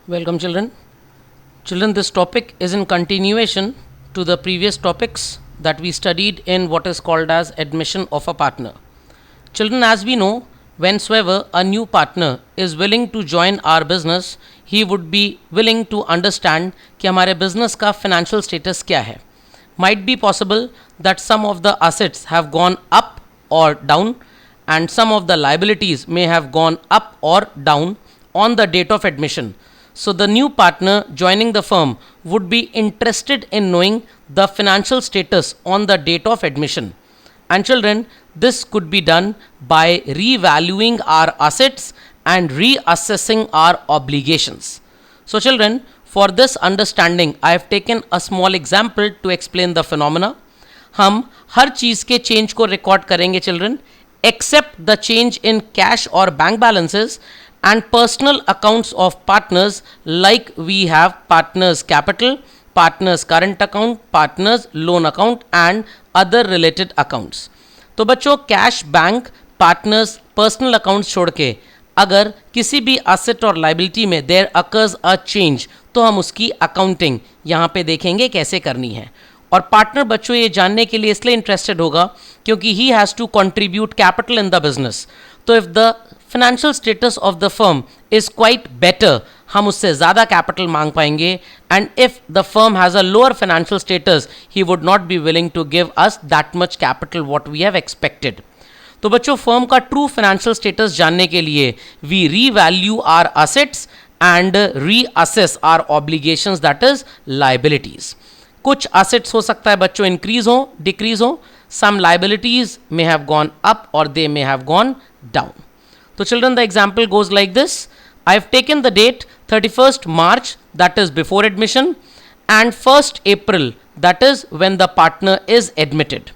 Welcome, children. Children, this topic is in continuation to the previous topics that we studied in what is called as admission of a partner. Children, as we know, whensoever a new partner is willing to join our business, he would be willing to understand कि हमारे business का financial status क्या है. Might be possible that some of the assets have gone up or down, and some of the liabilities may have gone up or down on the date of admission. So the new partner joining the firm would be interested in knowing the financial status on the date of admission. And children, this could be done by revaluing our assets and reassessing our obligations. So children, for this understanding, I have taken a small example to explain the phenomena. हम हर चीज़ के change को record करेंगे children, except the change in cash or bank balances and personal accounts of partners, like we have partners capital, partners current account, partners loan account and other related accounts. तो बच्चों cash, bank, partners, personal accounts छोड़ के अगर किसी भी asset और liability में there occurs a change, तो हम उसकी अकाउंटिंग यहाँ पे देखेंगे कैसे करनी है. और पार्टनर बच्चों ये जानने के लिए इसलिए इंटरेस्टेड होगा क्योंकि he has to contribute capital in the business. तो if the financial status of the firm is quite better, हम उससे ज़्यादा कैपिटल मांग पाएंगे, and if the firm has a lower financial status, he would not be willing to give us that much capital what we have expected. तो बच्चों firm का true financial status जानने के लिए we revalue our assets and reassess our obligations, that is liabilities. कुछ assets हो सकता है बच्चों इंक्रीज हो, डिक्रीज हो. Some liabilities may have gone up और they may have gone down. So children, the example goes like this. I have taken the date 31st March, that is before admission, and 1st April, that is when the partner is admitted.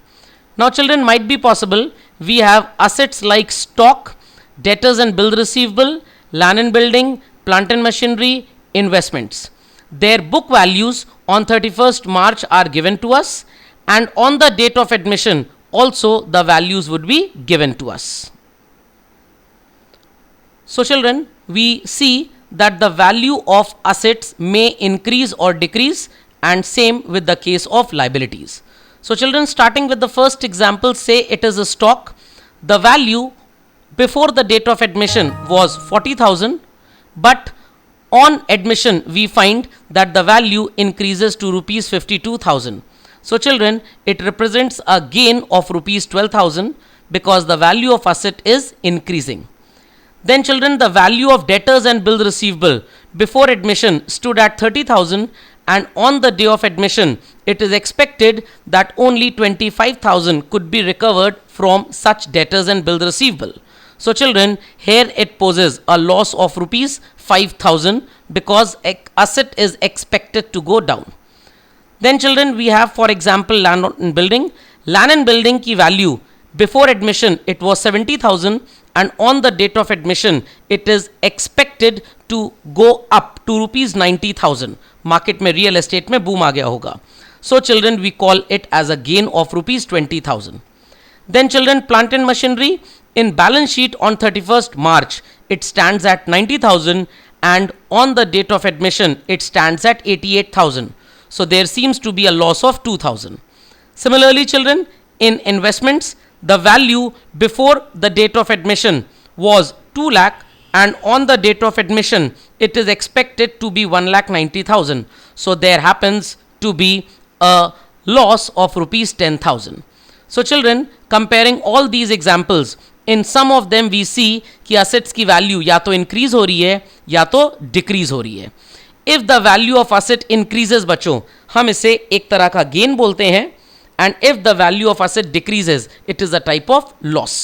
Now children, might be possible we have assets like stock, debtors and bill receivable, land and building, plant and machinery, investments. Their book values on 31st March are given to us, and on the date of admission also the values would be given to us. So children, we see that the value of assets may increase or decrease, and same with the case of liabilities. So children, starting with the first example, say it is a stock. The value before the date of admission was 40,000, but on admission we find that the value increases to rupees 52,000. So children, it represents a gain of rupees 12,000 because the value of asset is increasing. Then children, the value of debtors and bill receivable before admission stood at 30,000, and on the day of admission it is expected that only 25,000 could be recovered from such debtors and bill receivable. So children, here it poses a loss of rupees 5,000 because asset is expected to go down. Then children, we have for example land and building. Land and building की value before admission it was 70,000, and on the date of admission it is expected to go up to rupees 90,000. Market में real estate में boom आ गया होगा. So children, we call it as a gain of rupees 20,000. Then children, plant and machinery in balance sheet on 31st March it stands at 90,000, and on the date of admission it stands at 88,000. So there seems to be a loss of 2,000. Similarly children, in investments the value before the date of admission was 2 lakh, and on the date of admission it is expected to be 1,90,000. So there happens to be a loss of rupees 10,000. So children, comparing all these examples, in some of them we see कि assets की value या तो increase हो रही है या तो decrease हो रही है. If the value of asset increases बच्चों, हम इसे एक तरह का gain बोलते हैं, and if the value of asset decreases it is a type of loss,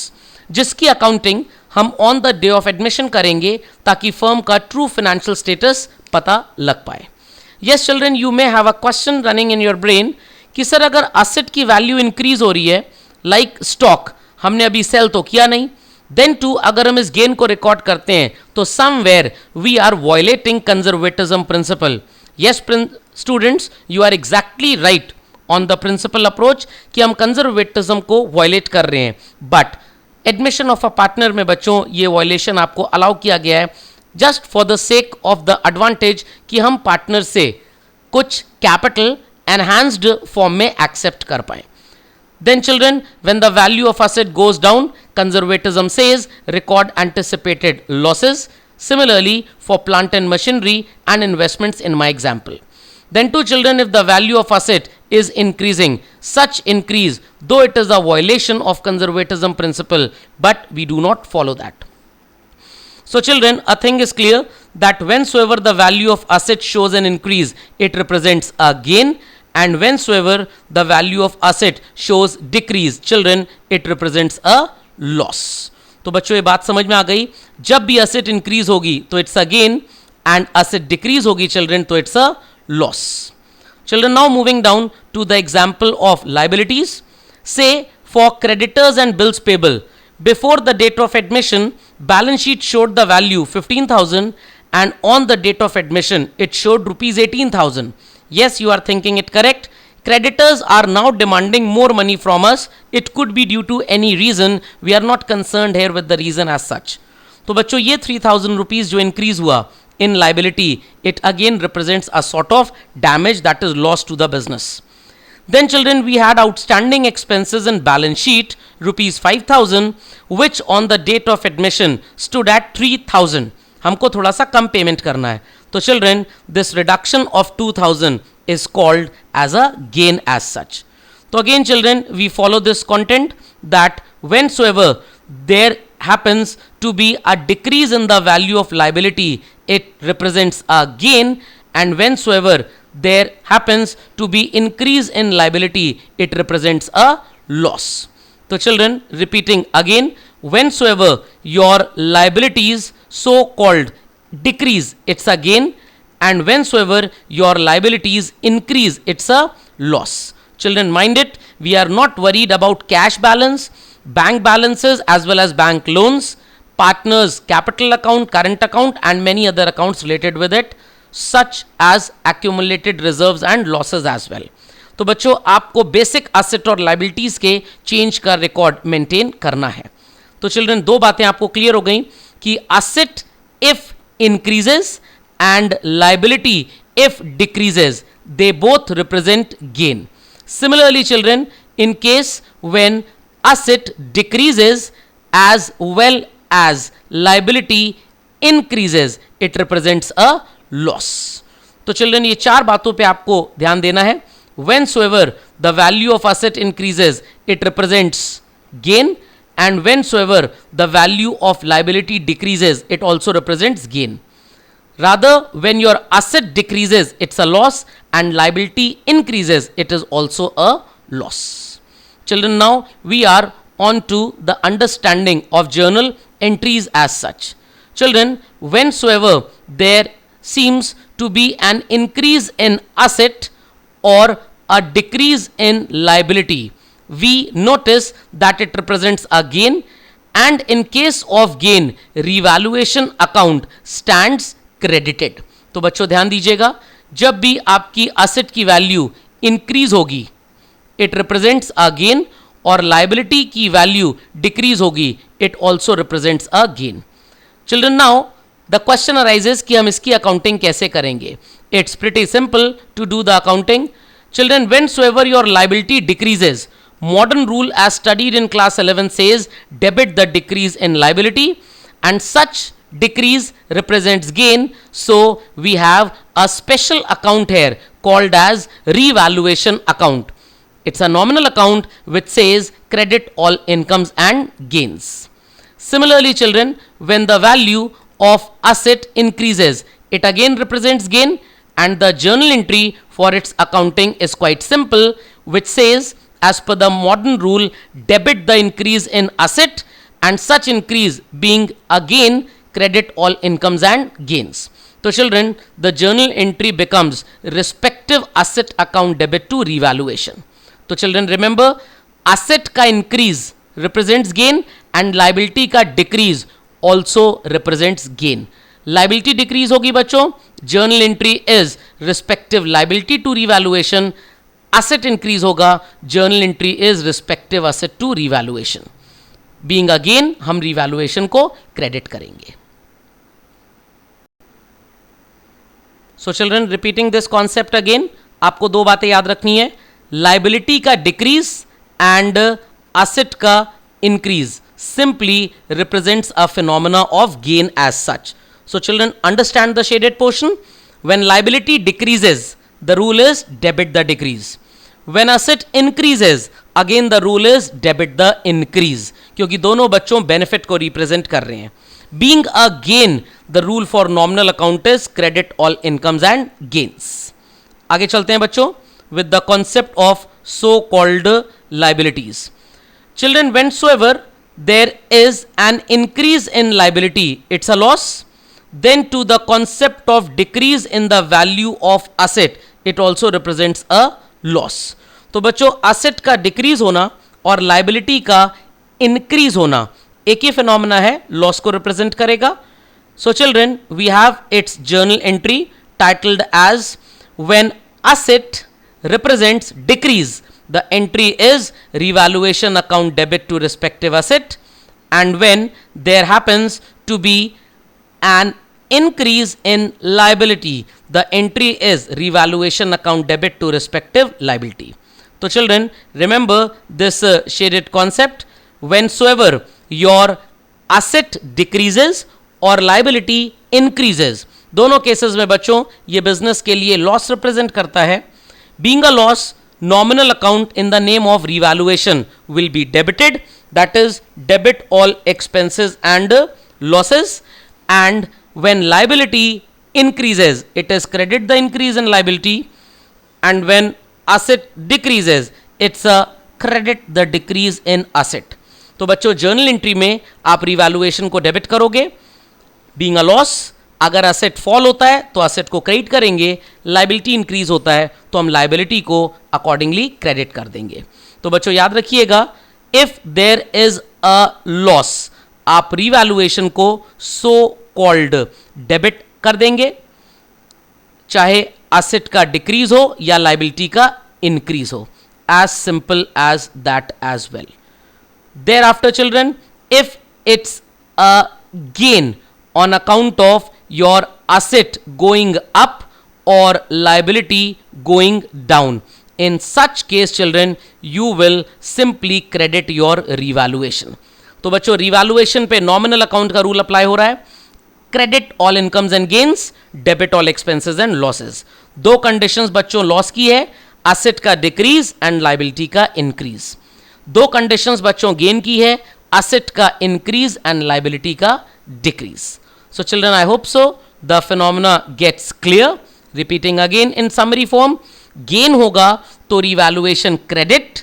जिसकी अकाउंटिंग हम on the day of admission करेंगे ताकि फर्म का ट्रू फाइनेंशियल स्टेटस पता लग पाए. Yes children, you may have a question running in your brain कि sir अगर असेट की वैल्यू इंक्रीज हो रही है, लाइक स्टॉक हमने अभी सेल तो किया नहीं, देन टू अगर हम इस गेन को रिकॉर्ड करते हैं तो somewhere we are violating conservatism principle. Yes students, you are exactly right on the principle approach कि हम कंजर्वेटिज्म को वायलेट कर रहे हैं. But admission of a partner में बच्चों ये वायलेशन आपको अलाउ किया गया है just for the sake of the advantage कि हम पार्टनर से कुछ कैपिटल एनहांस्ड फॉर्म में एक्सेप्ट कर पाए. Then children, when the value of asset goes down, conservatism says record anticipated losses. Similarly, for plant and machinery and investments in my example. Then to children, if the value of asset is increasing, such increase, though it is a violation of conservatism principle, but we do not follow that. So children, a thing is clear that whensoever the value of asset shows an increase, it represents a gain. And whensoever the value of asset shows decrease, children, it represents a loss. तो बच्चों ये बात समझ में आ गई. जब भी asset increase होगी तो it's a gain, and asset decrease होगी children तो it's a loss. Children, now moving down to the example of liabilities. Say for creditors and bills payable, before the date of admission, balance sheet showed the value 15,000, and on the date of admission it showed rupees 18,000. Yes, you are thinking it correct. Creditors are now demanding more money from us. It could be due to any reason. We are not concerned here with the reason as such. तो बच्चों ये 3,000 rupees जो increase हुआ in liability, it again represents a sort of damage that is lost to the business. Then children, we had outstanding expenses in balance sheet rupees 5,000, which on the date of admission stood at 3,000. हमको थोड़ा सा कम payment करना है. तो children, this reduction of 2,000 is called as a gain as such. So again children, we follow this content that whensoever there happens to be a decrease in the value of liability, it represents a gain, and whensoever there happens to be increase in liability, it represents a loss. So children, repeating again, whensoever your liabilities so called decrease, it's a gain, and whensoever your liabilities increase, it's a loss. Children, mind it, we are not worried about cash balance, bank balances as well as bank loans, partners capital account, current account and many other accounts related with it, such as accumulated reserves and losses as well. तो बच्चों आपको basic asset और liabilities के change का record maintain करना है. तो children, दो बातें आपको क्लियर हो गई कि asset if increases and liability if decreases, they both represent gain. Similarly children, in case when asset decreases as well as liability increases, it represents a loss. तो children, ये चार बातों पे आपको ध्यान देना है. Whensoever the value of asset increases, it represents gain, and whensoever the value of liability decreases, it also represents gain. Rather, when your asset decreases, it's a loss, and liability increases, it is also a loss. Children, now we are on to the understanding of journal entries as such. Children, whensoever there seems to be an increase in asset or a decrease in liability, we notice that it represents a gain, and in case of gain, revaluation account stands credited. तो बच्चों ध्यान दीजिएगा, जब भी आपकी asset की value increase होगी, it represents a gain, और लाइबिलिटी की वैल्यू डिक्रीज होगी, it also represents a gain. Children, now the question arises कि हम इसकी अकाउंटिंग कैसे करेंगे. It's pretty simple to do the accounting. Children, whensoever your liability decreases, modern rule as studied in class 11 says debit the decrease in liability, and such decrease represents gain. So we have a special account here called as revaluation account. It's a nominal account which says credit all incomes and gains. Similarly children, when the value of asset increases, it again represents gain, and the journal entry for its accounting is quite simple, which says, as per the modern rule, debit the increase in asset, and such increase being a gain, credit all incomes and gains. So children, the journal entry becomes respective asset account debit to revaluation. So children, remember, asset ka increase represents gain, and liability का decrease also represents gain. Liability decrease होगी बच्चों, journal entry is respective liability to revaluation. Asset increase होगा, journal entry is respective asset to revaluation. Being a gain, हम revaluation को credit करेंगे. So children repeating this concept again, आपको दो बातें याद रखनी है, लाइबिलिटी का डिक्रीज एंड असेट का increase simply represents a phenomena of gain as such. So children, understand the shaded portion. When liability decreases, the rule is debit the decrease. When asset increases, again the rule is debit the increase, क्योंकि दोनों बच्चों benefit को represent कर रहे हैं. Being a gain, the rule for nominal account is credit all incomes and gains. आगे चलते हैं बच्चों with the concept of so called liabilities. Children, whensoever there is an increase in liability, it's a loss. Then to the concept of decrease in the value of asset, it also represents a loss. तो बच्चों asset का decrease होना और liability का increase होना एक ही phenomena है, loss को represent करेगा. So children, we have its journal entry titled as when asset represents decrease, the entry is revaluation account debit to respective asset, and when there happens to be an increase in liability, the entry is revaluation account debit to respective liability. So children, remember this shaded concept. Whensoever your asset decreases or liability increases, दोनों cases में बच्चों ये business के लिए loss represent करता है. Being a loss, nominal account in the name of revaluation will be debited, that is debit all expenses and losses, and when liability increases, it is credit the increase in liability, and when asset decreases, it's a credit the decrease in asset. तो बच्चों journal entry में आप revaluation को debit करोगे. Being a loss, अगर asset fall होता है तो असेट को क्रेडिट करेंगे, लाइबिलिटी इंक्रीज होता है तो हम लाइबिलिटी को अकॉर्डिंगली क्रेडिट कर देंगे. तो बच्चों याद रखिएगा, if there is a loss, आप रिवैल्यूएशन को सो कॉल्ड डेबिट कर देंगे, चाहे असेट का डिक्रीज हो या लाइबिलिटी का इंक्रीज हो. As simple as that as well. Thereafter children, if it's a gain on account of your asset going up or liability going down, in such case children you will simply credit your revaluation. तो बच्चों revaluation पे nominal account का rule apply हो रहा है. credit all incomes and gains, debit all expenses and losses. दो conditions बच्चों loss की है, asset का डिक्रीज एंड liability का इंक्रीज. दो कंडीशंस बच्चों गेन की है, asset का इंक्रीज एंड liability का decrease. So children, I hope so the phenomena gets clear. Repeating again in summary form, gain होगा तो revaluation credit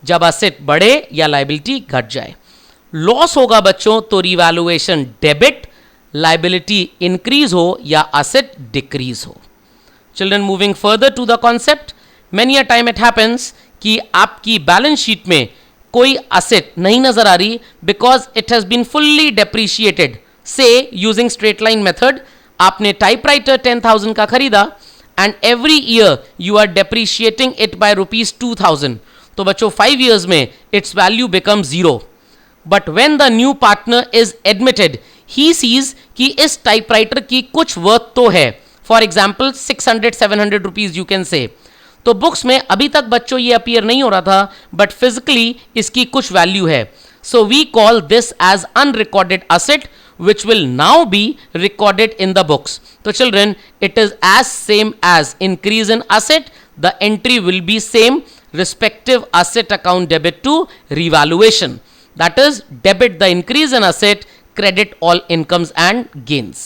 जब asset बढ़े या liability घट जाए. Loss होगा बच्चों तो revaluation debit, liability increase हो या asset decrease हो. Children, moving further to the concept, many a time it happens कि आपकी balance sheet में कोई asset नहीं नजर आ रही because it has been fully depreciated. Say using straight line method, आपने टाइपराइटर 10,000 का खरीदा and every year you are depreciating it by ₹2,000. तो बच्चों 5 years में its value become zero. But when the new partner is admitted, he sees कि इस typewriter की कुछ वर्थ तो है. For example 600-700 rupees you can say. तो बुक्स में अभी तक बच्चों ये अपीयर नहीं हो रहा था, बट फिजिकली इसकी कुछ वैल्यू है. So we call this as unrecorded asset, which will now be recorded in the books. So children, it is as same as increase in asset, the entry will be same, respective asset account debit to revaluation. That is debit the increase in asset, credit all incomes and gains.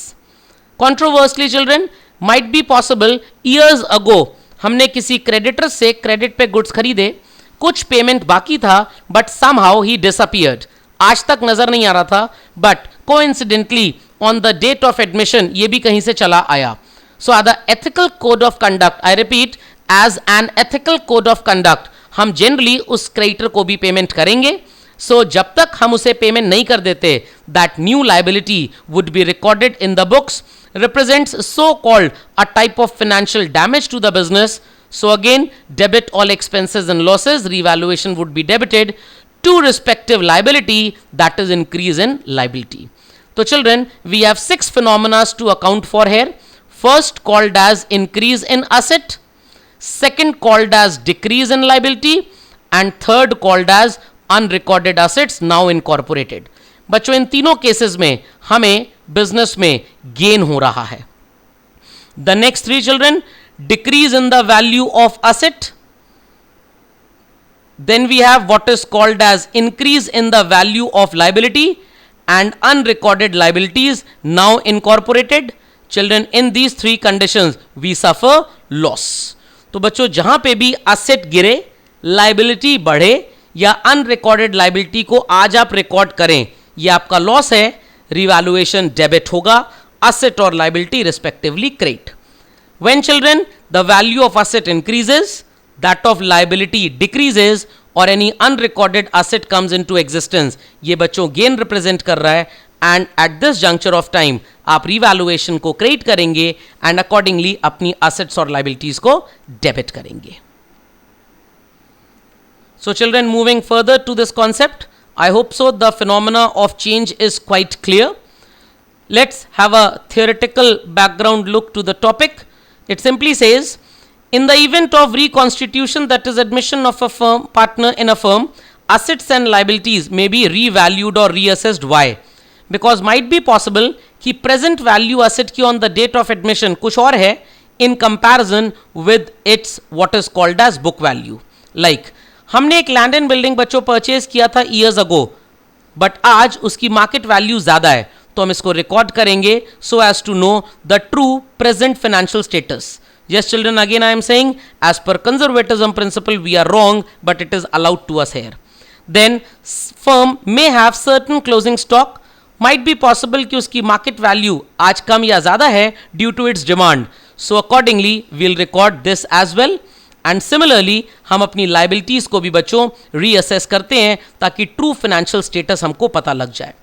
Controversially children, might be possible years ago हमने किसी creditor से credit पे goods खरीदे, कुछ payment बाकी था but somehow he disappeared. आज तक नजर नहीं आ रहा था, but coincidentally on the date of admission ये भी कहीं से चला आया. So the ethical code of conduct, I repeat, as an ethical code of conduct हम जनरली उस क्रेडिटर को भी पेमेंट करेंगे. सो जब तक हम उसे पेमेंट नहीं कर देते, that new liability would be recorded in the books, represents so called a type of financial damage to the business. So again, debit all expenses and losses, revaluation would be debited to respective liability, that is increase in liability. So children, we have 6 phenomena to account for here. First called as increase in asset, second called as decrease in liability, and third called as unrecorded assets now incorporated. बच्चों इन तीनों cases में हमें business में gain हो रहा है. The next three children, decrease in the value of asset. Then we have what is called as increase in the value of liability and unrecorded liabilities now incorporated. Children, in these three conditions we suffer loss. तो बच्चों जहां पे भी asset गिरे, liability बढ़े या unrecorded liability को आज आप रिकॉर्ड करें, ये आपका लॉस है. रिवैल्यूएशन डेबिट होगा, asset or liability respectively credit. When children the value of asset increases, that of liability decreases or any unrecorded asset comes into existence, ये बच्चों गेन रिप्रेजेंट कर रहा है. And at this juncture of time आप revaluation को create करेंगे and accordingly अपनी assets और लाइबिलिटीज को डेबिट करेंगे. So children, moving further to this concept, I hope so the phenomena of change is quite clear. Let's have a theoretical background look to the topic. It simply says, in the event of reconstitution, that is admission of a firm partner in a firm, assets and liabilities may be revalued or reassessed. Why? Because might be possible कि present value asset की on the date of admission कुछ और है in comparison with its what is called as book value. Like हमने एक land and building बच्चों purchase किया था ईयर्स अगो, बट आज उसकी मार्केट वैल्यू ज्यादा है, तो हम इसको रिकॉर्ड करेंगे so as to know the true present financial status. Yes children, again I am saying as per conservatism principle we are wrong, but it is allowed to us here. Then firm may have certain closing stock, might be possible कि उसकी market value आज कम या ज़्यादा है due to its demand, so accordingly we'll record this as well. And similarly हम अपनी liabilities को भी बच्चों reassess करते हैं ताकि true financial status हमको पता लग जाए.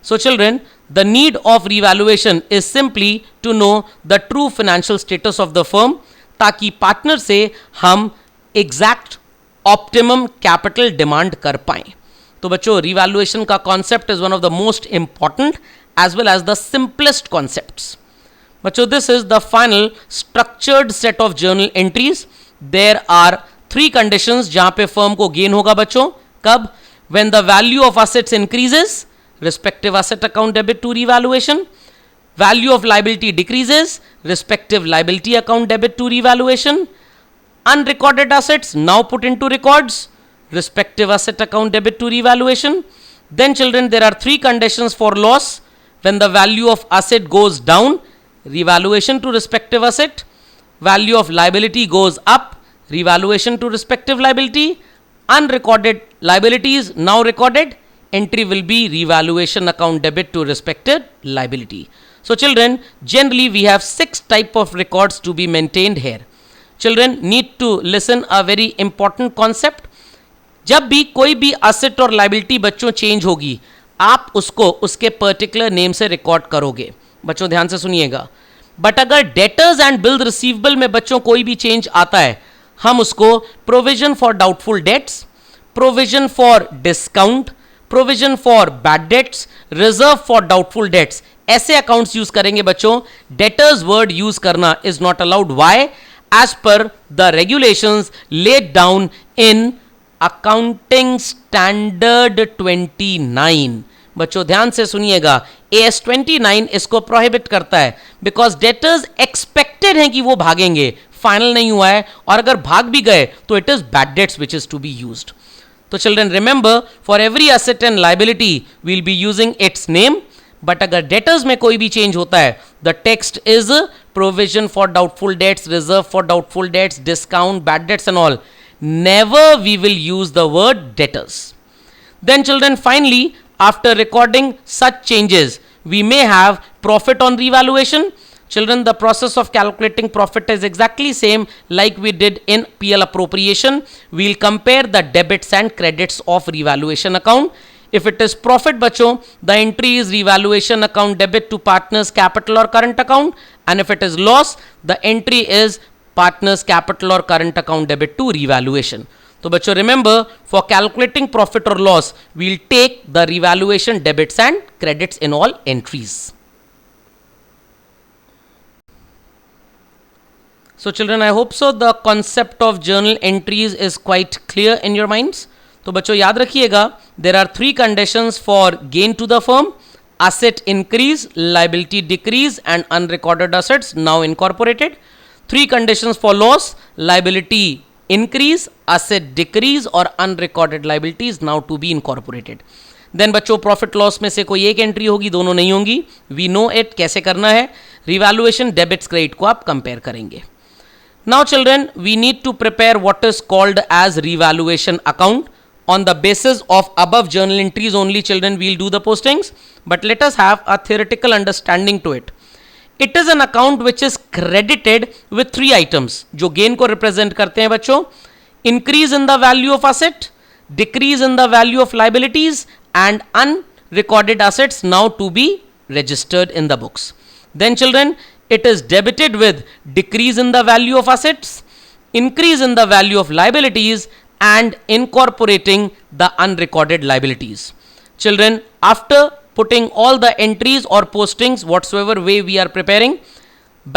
So children, the need of revaluation is simply to know the true financial status of the firm ताकि पार्टनर से हम exact optimum capital demand कर पाएं. तो बच्चों revaluation का concept is one of the most important as well as the simplest concepts. बच्चों this is the final structured set of journal entries. There are three conditions जहां पे firm को gain होगा बच्चों. कब? When the value of assets increases, respective asset account debit to revaluation. Value of liability decreases, respective liability account debit to revaluation. Unrecorded assets now put into records, respective asset account debit to revaluation. Then children, there are three conditions for loss. When the value of asset goes down, revaluation to respective asset. Value of liability goes up, revaluation to respective liability. Unrecorded liabilities now recorded, entry will be revaluation account debit to respective liability. So children, generally we have 6 type of records to be maintained here. Children need to listen a very important concept. जब भी कोई भी asset और liability बच्चों change होगी, आप उसको उसके particular name से record करोगे. बच्चों ध्यान से सुनिएगा. बट अगर debtors and bill receivable में बच्चों कोई भी change आता है, हम उसको provision for doubtful debts, provision for discount, provision for bad debts, reserve for doubtful debts, ऐसे अकाउंट्स यूज करेंगे बच्चों. डेटर्स वर्ड यूज करना is not allowed. Why? As per the regulations laid down in accounting standard 29. बच्चों ध्यान से सुनिएगा, AS 29 इसको prohibit करता है बिकॉज डेटर्स एक्सपेक्टेड हैं कि वो भागेंगे, फाइनल नहीं हुआ है, और अगर भाग भी गए तो it is bad debts which is to be used. तो children remember, for every asset and liability will be using its name. But अगर डेटर्स में कोई भी चेंज होता है, the text is provision for doubtful debts, reserve for doubtful debts, discount, bad debts and all. Never we will use the word debtors. Then children finally after recording such changes we may have profit on revaluation. Children, the process of calculating profit is exactly same like we did in PL appropriation. We'll compare the debits and credits of revaluation account. If it is profit बच्चों, the entry is revaluation account debit to partners capital or current account, and if it is loss, the entry is partners capital or current account debit to revaluation. तो बच्चों remember, for calculating profit or loss, we'll take the revaluation debits and credits in all entries. So children, I hope so the concept of journal entries is quite clear in your minds. तो बच्चों याद रखिएगा, there are three conditions for gain to the firm: asset increase, liability decrease, and unrecorded assets now incorporated. Three conditions for loss: liability increase, asset decrease, और unrecorded liabilities now to be incorporated. Then बच्चों profit loss में से कोई एक entry होगी, दोनों नहीं होंगी. वी नो इट, कैसे करना है. रिवैल्यूएशन डेबिट्स क्रेडिट को आप कंपेयर करेंगे. Now children, we need to prepare what is called as revaluation account. On the basis of above journal entries only, children, we'll do the postings, but let us have a theoretical understanding to it. It is an account which is credited with three items जो gain को represent करते हैं बच्चों: increase in the value of asset, decrease in the value of liabilities, and unrecorded assets now to be registered in the books. Then children, it is debited with decrease in the value of assets, increase in the value of liabilities, and incorporating the unrecorded liabilities. Children, after putting all the entries or postings whatsoever way we are preparing,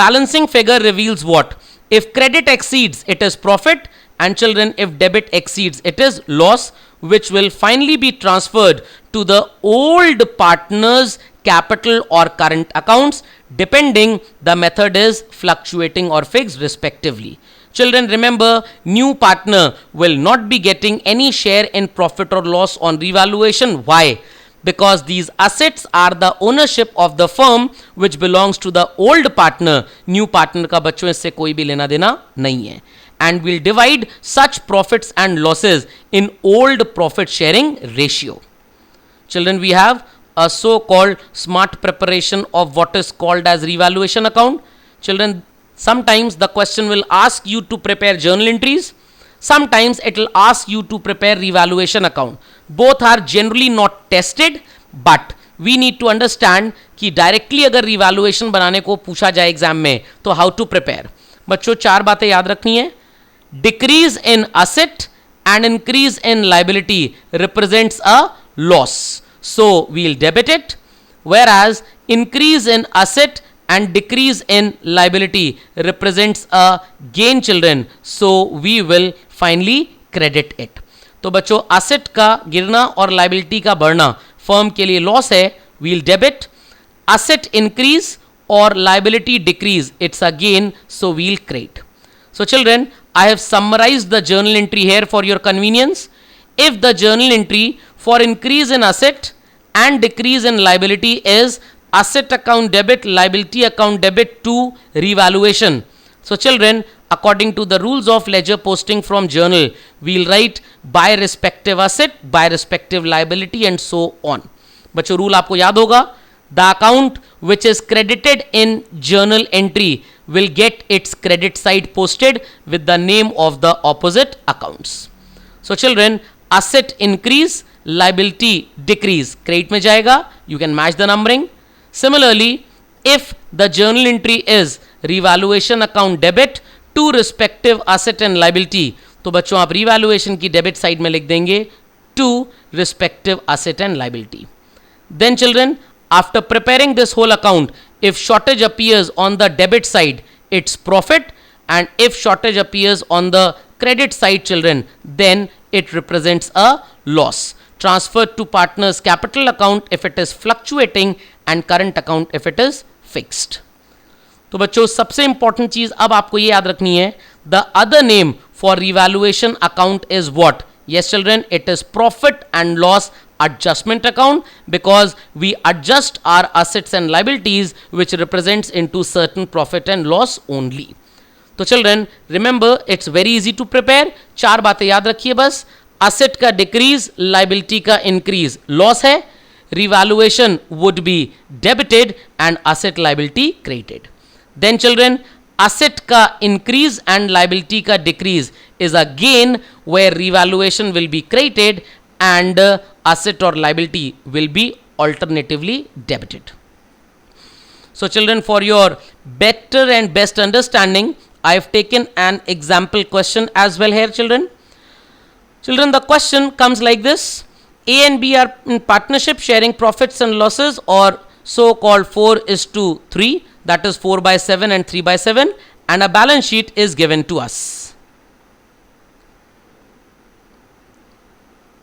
balancing figure reveals what? If credit exceeds, it is profit, and children, if debit exceeds, it is loss, which will finally be transferred to the old partner's capital or current accounts, depending the method is fluctuating or fixed respectively. Children, remember, new partner will not be getting any share in profit or loss on revaluation. Why? Because these assets are the ownership of the firm which belongs to the old partner. New partner का बच्चों इससे कोई भी लेना देना नहीं है. And we'll divide such profits and losses in old profit sharing ratio. Children, we have a so-called smart preparation of what is called as revaluation account. Children, sometimes the question will ask you to prepare journal entries. Sometimes it will ask you to prepare revaluation account. Both are generally not tested, but we need to understand कि directly अगर revaluation बनाने को पूछा जाए exam में तो how to prepare. बच्चों चार बातें याद रखनी है. Decrease in asset and increase in liability represents a loss, so we'll debit it, whereas increase in asset and decrease in liability represents a gain, children, so we will finally credit it. तो बच्चों asset का गिरना और liability का बढ़ना firm के लिए loss है, we'll debit. Asset increase or liability decrease, it's a gain, so we'll credit. So children, I have summarized the journal entry here for your convenience. If the journal entry for increase in asset and decrease in liability is asset account debit, liability account debit to revaluation. So children, according to the rules of ledger posting from journal, we'll write by respective asset, by respective liability, and so on. बच्चों rule आपको याद होगा. The account which is credited in journal entry will get its credit side posted with the name of the opposite accounts. So children, asset increase, liability decrease, credit में जाएगा. You can match the numbering. Similarly, if the journal entry is revaluation account debit to respective asset and liability, तो बच्चों आप revaluation की debit side में लिख देंगे to respective asset and liability. Then children, after preparing this whole account, if shortage appears on the debit side, it's profit, and if shortage appears on the credit side, children, then it represents a loss. Transferred to partner's capital account if it is fluctuating, and current account if it is fixed. तो बच्चों सबसे important चीज अब आपको ये याद रखनी है, the other name for revaluation account is what? Yes children, it is profit and loss adjustment account, because we adjust our assets and liabilities which represents into certain profit and loss only. तो children remember, it's very easy to prepare. चार बातें याद रखिए बस. asset का decrease, liability का increase loss है, revaluation would be debited, and asset liability credited. Then children, asset का increase and liability का decrease is a gain, where revaluation will be credited and asset or liability will be alternatively debited. So children, for your better and best understanding, I have taken an example question as well here, children. Children, the question comes like this: A and B are in partnership sharing profits and losses, or so called 4:3, that is 4/7 and 3/7, and a balance sheet is given to us.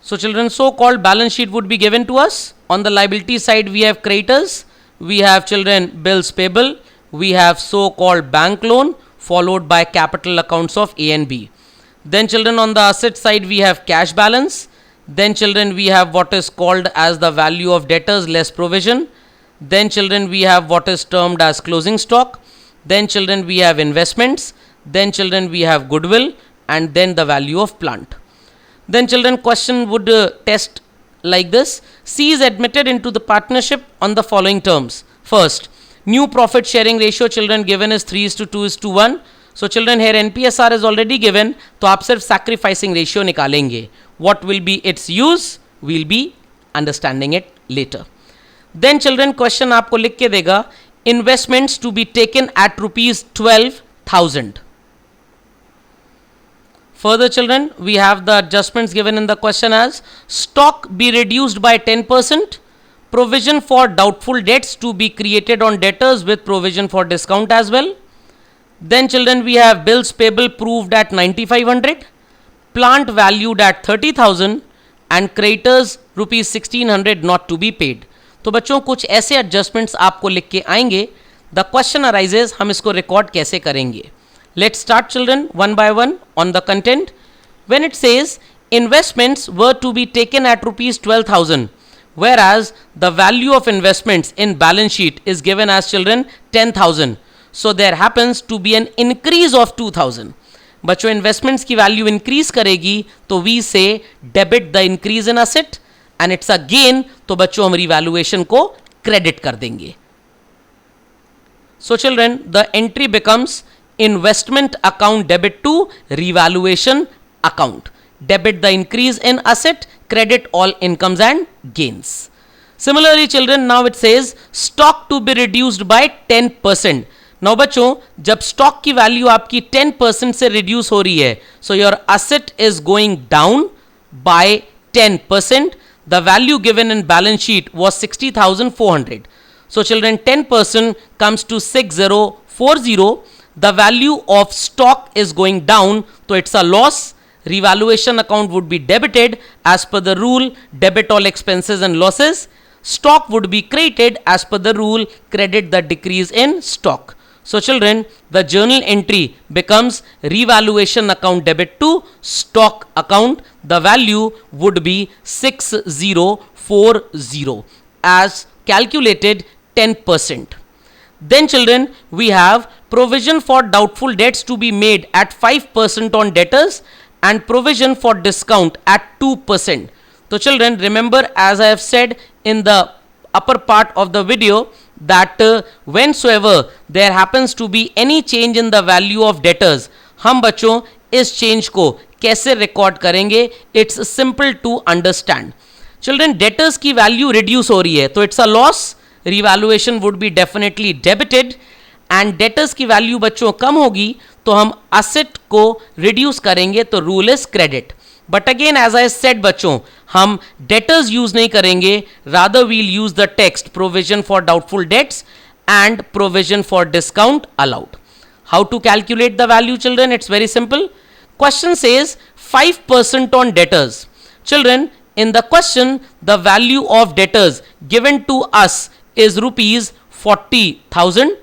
So children, so-called balance sheet would be given to us. On the liability side, we have creditors, we have children bills payable, we have so-called bank loan followed by capital accounts of A and B. Then children, on the asset side, we have cash balance. Then children, we have what is called as the value of debtors less provision. Then children, we have what is termed as closing stock. Then children, we have investments. Then children, we have goodwill, and then the value of plant. Then children, question would test like this. C is admitted into the partnership on the following terms. First, new profit sharing ratio children given is 3:2:1. So children, here NPSR is already given, तो आप सिर्फ sacrificing ratio निकालेंगे. What will be its use? We'll be understanding it later. Then children, question आपको लिख के देगा, investments to be taken at rupees 12,000. Further children, we have the adjustments given in the question as stock be reduced by 10%, provision for doubtful debts to be created on debtors with provision for discount as well. Then children, we have bills payable proved at 9,500, plant valued at 30,000 and creditors rupees 1,600 not to be paid. तो बच्चों कुछ ऐसे adjustments आपको लिख के आएंगे. The question arises, हम इसको रिकॉर्ड कैसे करेंगे. Let's start children one by one on the content. When it says investments were to be taken at rupees 12,000, whereas the value of investments in balance sheet is given as children 10,000. So there happens to be an increase of 2,000. बच्चों investments की value increase करेगी तो we say debit the increase in asset and it's a gain, तो बच्चों हम revaluation को credit कर देंगे. So children, the entry becomes investment account debit to revaluation account. Debit the increase in asset, credit all incomes and gains. Similarly children, now it says stock to be reduced by 10%. Now बच्चों, जब stock की value आपकी 10% से reduce हो रही है, so your asset is going down by 10%. The value given in balance sheet was 60,400. So children, 10% comes to 6040. The value of stock is going down, so it's a loss. Revaluation account would be debited as per the rule debit all expenses and losses. Stock would be credited as per the rule credit the decrease in stock. So children, the journal entry becomes revaluation account debit to stock account. The value would be 6040 as calculated 10%. Then children, we have provision for doubtful debts to be made at 5% on debtors and provision for discount at 2%. So children, remember as I have said in the upper part of the video that whensoever there happens to be any change in the value of debtors, हम बच्चों इस change को कैसे record करेंगे? It's simple to understand. Children, debtors की value reduce हो रही है तो it's a loss. Revaluation would be definitely debited. And debtors की वैल्यू बच्चों कम होगी तो हम असेट को रिड्यूस करेंगे तो rule is credit. But again as I said बच्चों, हम डेटर्स यूज नहीं करेंगे, rather we'll use the text provision for doubtful debts and provision for discount allowed. How to calculate the value children? It's very simple. Question says 5% on debtors. Children, in the question the value of debtors given to us is rupees 40,000.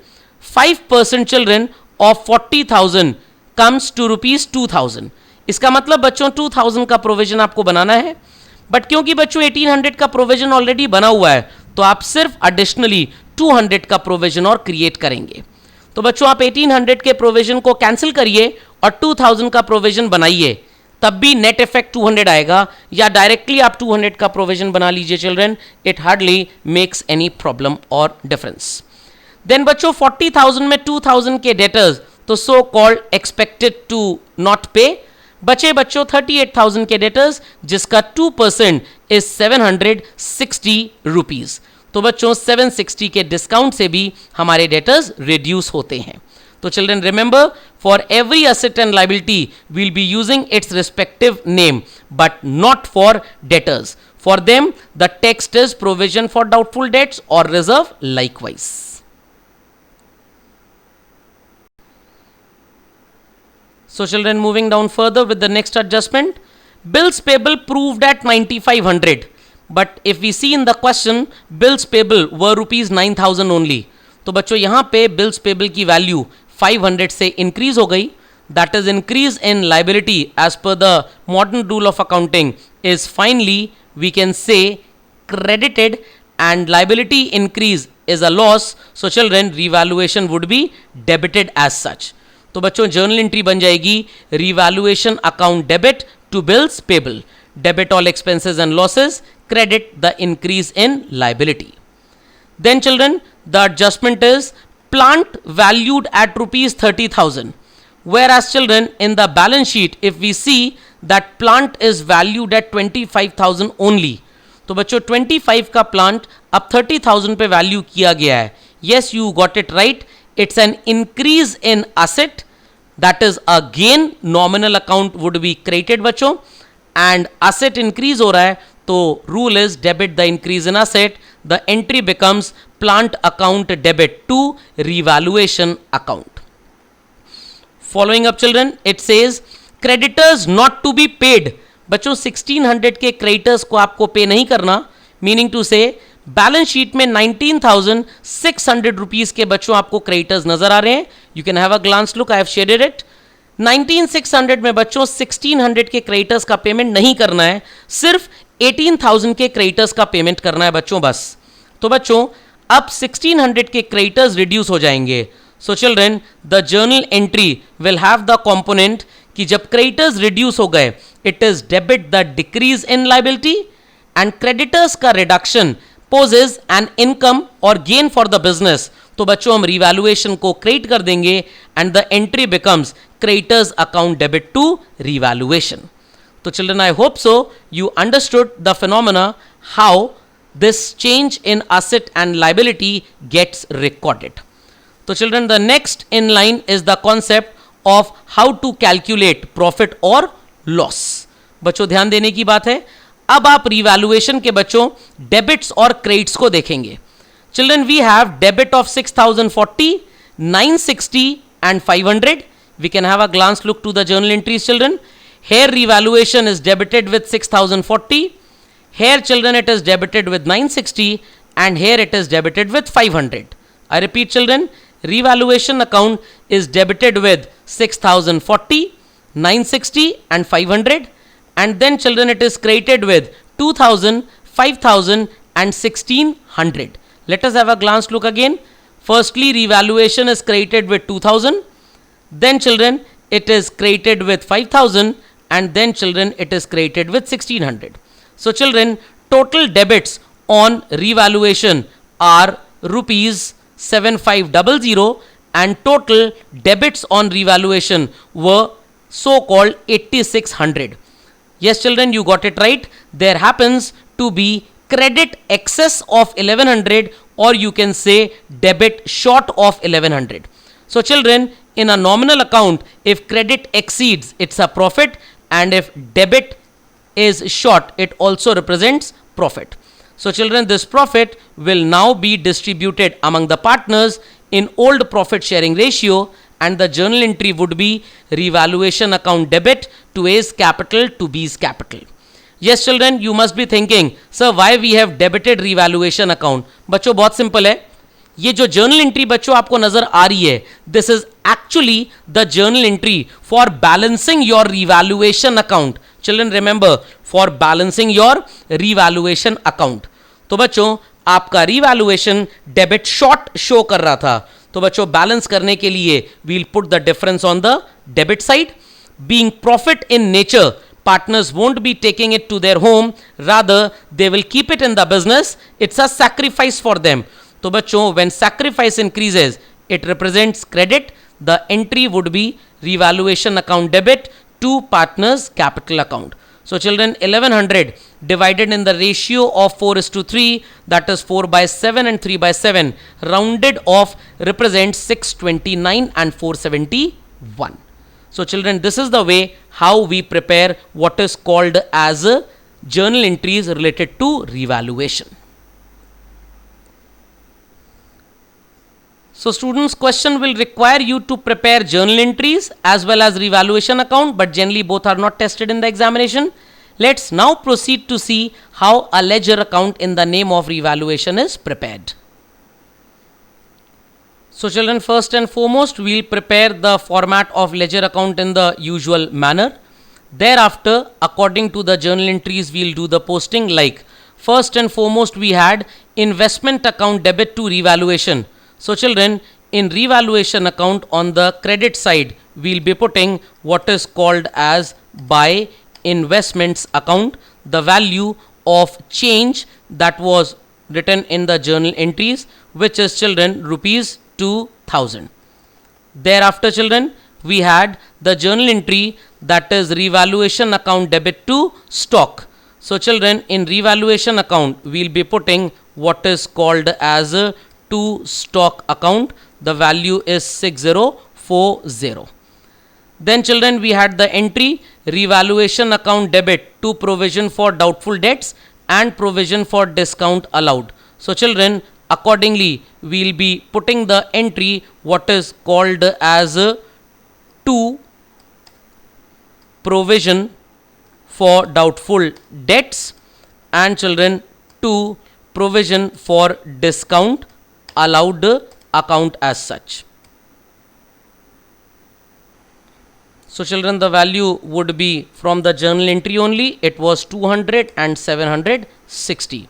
5% children of 40,000 comes to rupees 2,000. इसका मतलब बच्चों 2,000 का provision आपको बनाना है, but क्योंकि बच्चों 1800 का provision already बना हुआ है तो आप सिर्फ एडिशनली 200 का प्रोविजन और क्रिएट करेंगे. तो बच्चों आप 1800 के प्रोविजन को कैंसिल करिए और 2000 का प्रोविजन बनाइए, तब भी नेट इफेक्ट 200 आएगा, या डायरेक्टली आप 200 का प्रोविजन बना लीजिए children, it hardly makes any problem और डिफरेंस. देन बच्चों 40,000 में 2000 के डेटर्स तो so called expected to not pay. बचे बच्चों 38,000 के डेटर्स जिसका 2% इज 760 रुपीज. तो बच्चों 760 के डिस्काउंट से भी हमारे डेटर्स रिड्यूस होते हैं. तो children remember, for every asset and liability will be using its respective name but not for debtors. For them the text is provision for doubtful debts और reserve likewise. So children, moving down further with the next adjustment, bills payable proved at 9500, but if we see in the question, bills payable were rupees 9000 only. तो बच्चों यहाँ पे bills payable की value 500 से increase हो गई. That is increase in liability as per the modern rule of accounting is finally we can say credited, and liability increase is a loss. So children, revaluation would be debited as such. तो बच्चों journal entry बन जाएगी revaluation account debit to bills payable, debit all expenses and losses, credit the increase in liability. Then children, the adjustment is plant valued at rupees 30,000. Whereas children, in the balance sheet, if we see that plant is valued at 25,000 only, तो बच्चों 25 का plant अब 30,000 पे value किया गया है. Yes, you got it right. It's an increase in asset. That is a gain. Nominal account would be created बच्चों, and asset increase हो रहा है, तो rule is debit the increase in asset. The entry becomes plant account debit to revaluation account. Following up children, it says creditors not to be paid. बच्चों 1600 के creditors को आपको पे नहीं करना, मीनिंग टू से बैलेंस शीट में 19,600 rupees के बच्चों आपको क्रेडिटर्स नजर आ रहे हैं. You can have a glance look, I have shaded it. 19,600 में बच्चों 1600 के क्रेडिटर्स का पेमेंट नहीं करना है, सिर्फ 18,000 के क्रेडिटर्स का पेमेंट करना है बच्चों बस. तो बच्चों अब 1600 के क्रेडिटर्स रिड्यूस हो जाएंगे. So children, the journal entry will have the component कि जब क्रेडिटर्स रिड्यूस हो गए, it is debit the decrease in liability, and creditors का रिडक्शन पोजेज एन इनकम और गेन फॉर द बिजनेस. तो बच्चों हम रिवैल्यूएशन को क्रिएट कर देंगे, and the entry becomes creditors account debit to revaluation. तो children, I hope so you understood the phenomena how this change in asset and liability gets recorded. So children, the next in line is the concept of how to calculate profit or loss. बच्चों ध्यान देने की बात है. अब आप revaluation के बच्चों डेबिट्स और क्रेडिट्स को देखेंगे. Children, we have debit of 6,040, 960 and 500. We can have a glance look to the journal entries children. Here revaluation is debited with 6,040. Here children it is debited with 960, and here it is debited with 500. I repeat children, revaluation account is debited with 6,040, 960 and 500, and then children it is credited with 2,000, 5,000 and 1,600. Let us have a glance look again. Firstly, revaluation is credited with 2,000, then children it is credited with 5,000, and then children it is credited with 1,600. So children, total debits on revaluation are rupees 7,500, and total debits on revaluation were so called 8,600. Yes children, you got it right. There happens to be credit excess of 1,100, or you can say debit short of 1,100. So children, in a nominal account, if credit exceeds, it's a profit, and if debit is short, it also represents profit. So children, this profit will now be distributed among the partners in old profit sharing ratio, and the journal entry would be revaluation account debit to A's capital to B's capital. Yes children, you must be thinking, sir, why we have debited revaluation account? बच्चों बहुत simple है. ये जो journal entry बच्चों आपको नजर आ रही है, this is actually the journal entry for balancing your revaluation account. Children remember, for balancing your revaluation account. तो बच्चों आपका रिवैल्यूएशन डेबिट शॉर्ट शो कर रहा था, तो बच्चों बैलेंस करने के लिए we'll put the difference on the debit side. Being profit in nature, partners won't be taking it to their home, rather they will keep it in the business. It's a sacrifice for them. तो बच्चों when sacrifice increases, it represents credit. The entry would be revaluation account debit to partners capital account. So children, 1,100 divided in the ratio of 4:3, that is 4/7 and 3/7, rounded off represents 629 and 471. So children, this is the way how we prepare what is called as journal entries related to revaluation. So students, question will require you to prepare journal entries as well as revaluation account, but generally both are not tested in the examination. Let's now proceed to see how a ledger account in the name of revaluation is prepared. So children, first and foremost, we'll prepare the format of ledger account in the usual manner. Thereafter, according to the journal entries, we'll do the posting. Like first and foremost, we had investment account debit to revaluation. So children, in revaluation account on the credit side, we'll be putting what is called as by investments account, the value of change that was written in the journal entries, which is children rupees 2000. Thereafter children, we had the journal entry that is revaluation account debit to stock. So children, in revaluation account, we'll be putting what is called as a to stock account. The value is 6040. Then children, we had the entry revaluation account debit to provision for doubtful debts and provision for discount allowed. So children, accordingly, we'll be putting the entry what is called as to provision for doubtful debts and children to provision for discount allowed account as such. So children, the value would be from the journal entry only. It was 200 and 760.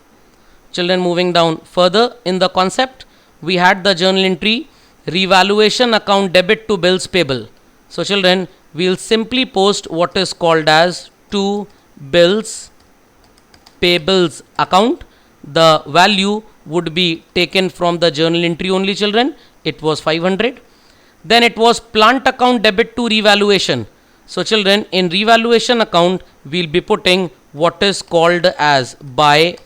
Children, moving down further in the concept, we had the journal entry revaluation account debit to bills payable. So children, we will simply post what is called as to bills payables account. The value would be taken from the journal entry only children. It was 500. Then it was plant account debit to revaluation. So children, in revaluation account, we'll be putting what is called as by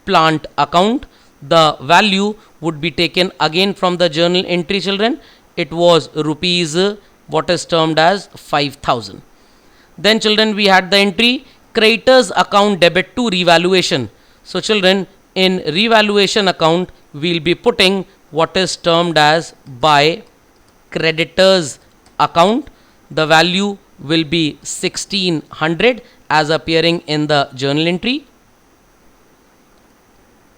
plant account. The value would be taken again from the journal entry children. It was rupees what is termed as 5000. Then children, we had the entry creditors account debit to revaluation. So children, in revaluation account, we'll be putting what is termed as by creditors account. The value will be 1600 as appearing in the journal entry.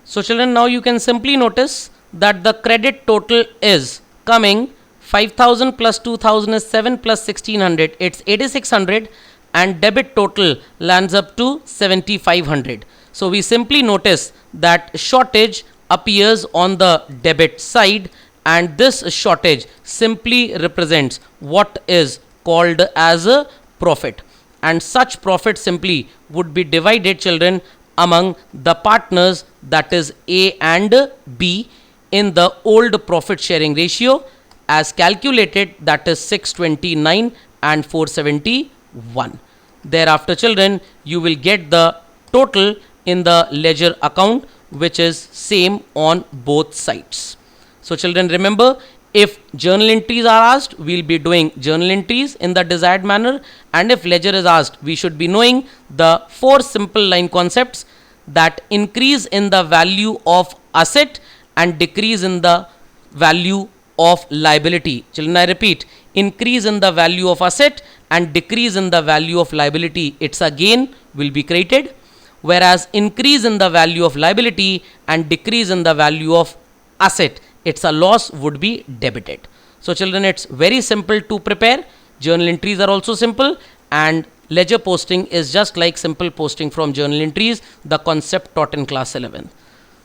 So children, now you can simply notice that the credit total is coming 5000 plus 2000 is 7 plus 1600, it's 8600, and debit total lands up to 7500. So we simply notice that shortage appears on the debit side, and this shortage simply represents what is called as a profit, and such profit simply would be divided children among the partners, that is A and B, in the old profit sharing ratio as calculated, that is 629 and 471. Thereafter children, you will get the total in the ledger account, which is same on both sides. So children, remember, if journal entries are asked, we'll be doing journal entries in the desired manner, and if ledger is asked, we should be knowing the 4 simple line concepts, that increase in the value of asset and decrease in the value of liability. Children, I repeat, increase in the value of asset and decrease in the value of liability, its a gain will be created, whereas increase in the value of liability and decrease in the value of asset, it's a loss, would be debited. So children, it's very simple to prepare. Journal entries are also simple, and ledger posting is just like simple posting from journal entries, the concept taught in class 11.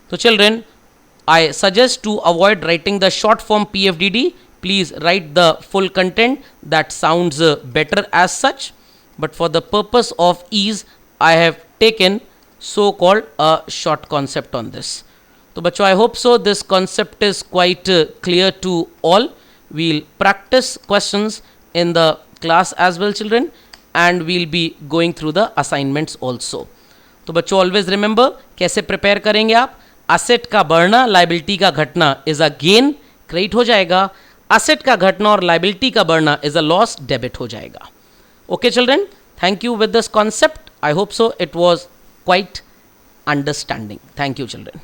So children, I suggest to avoid writing the short form PFDD. Please write the full content. That sounds better as such, but for the purpose of ease, I have taken so called a short concept on this. So bachcho, I hope so this concept is quite clear to all. We'll practice questions in the class as well children, and we'll be going through the assignments also. तो बच्चों, always remember कैसे prepare करेंगे आप. Asset का बढ़ना, liability का घटना is a gain, credit हो जाएगा. असेट का घटना और लाइबिलिटी का बढ़ना इज अ लॉस, डेबिट हो जाएगा. Okay children, thank you with this concept. I hope so it was quite understanding. Thank you children.